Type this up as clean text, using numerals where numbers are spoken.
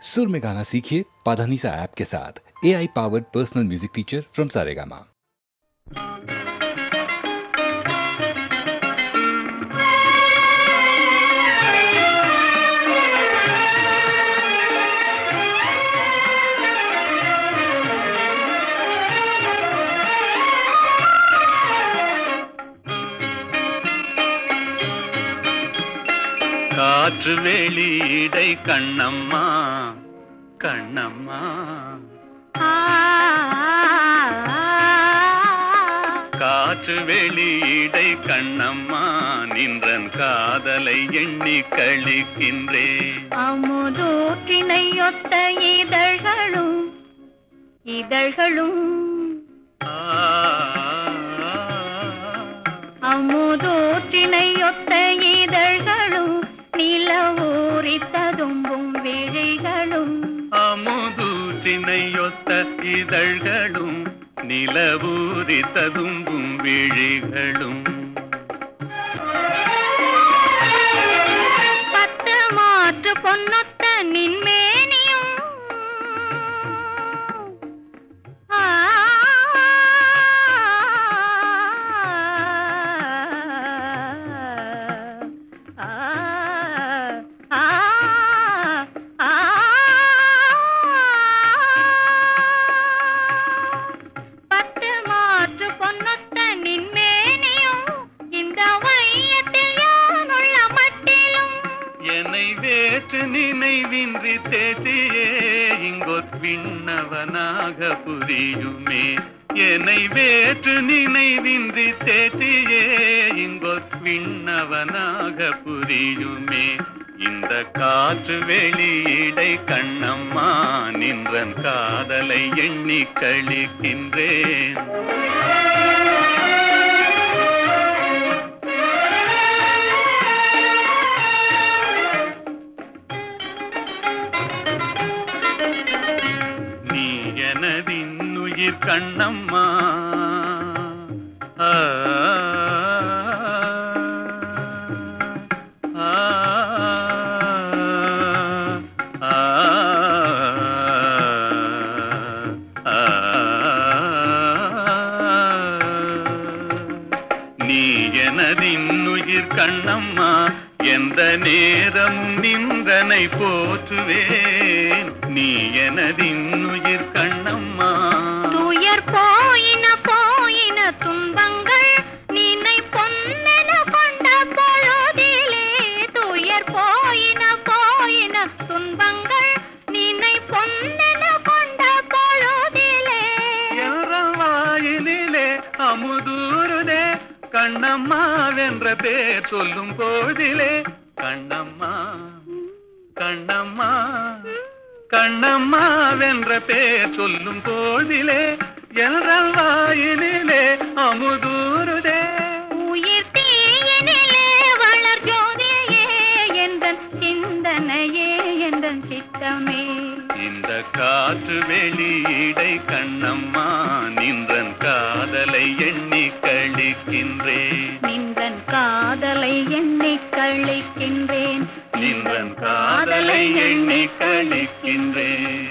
सुर में गाना सीखिए पाधानीसा ऐप के साथ। AI powered personal music teacher from Saregama. காற்று வெளியிடை கண்ணம்மா கண்ணம்மா காற்று வெளியிடை கண்ணம்மா நின்றன் காதலை எண்ணி கழிக்கின்றேன். அமுதூற்றினையொத்த இதழ்களும் இதழ்களும் அமுதூற்றினையொத்த இதழ்களும் நிலவூரித்ததும்பும் விழிகளும் அமுதூற்றினையொத்த இதழ்களும் நிலவூரித்ததும்பும் விழிகளும் பத்து மாற்று பொன்னொத்த நின்மேனியும் நினைவின்றி தேற்றியே இங்கொத் விண்ணவனாக புரியுமே. என்னை வேற்று நினைவின்றி தேற்றியே இங்கொத் விண்ணவனாக புரியுமே. இந்த காற்று வெளியிடை கண்ணம்மா நின்றன் காதலை எண்ணி கழிக்கின்றேன். எனதின்னுயிர் கண்ணம்மா நீ எனதின்னுயிர் கண்ணம்மா எந்த நேரமும் நின்றனை போற்றுவேன். நீ எனதின்னுயிர் கண்ணம்மா துயர் போயின போயின துன்பங்கள் நினை பொன்னென கொண்ட பொழுதிலே துயர் போயின போயின துன்பங்கள் நினை பொன்னென கொண்ட பொழுதிலே என்ற வாயினிலே அமுதூருதே கண்ணம்மா வென்ற பேர் சொல்லும் போதிலே கண்ணம்மா கண்ணம்மா கண்ணம்மா வென்ற பேர் சொல்லும் போதிலே என்ற வாயினிலே அமுதூருதே. உயிர் தீயினிலே வளர் ஜோதியே எந்தன் சிந்தனையே எந்தன் சித்தமே. இந்த காற்று வெளியிடை கண்ணம்மா நின்றன் காதலை எண்ணி கழிக்கின்றேன். நின்றன் காதலை எண்ணி கழிக்கின்றேன். நின்றன் காதலை எண்ணி கழிக்கின்றேன்.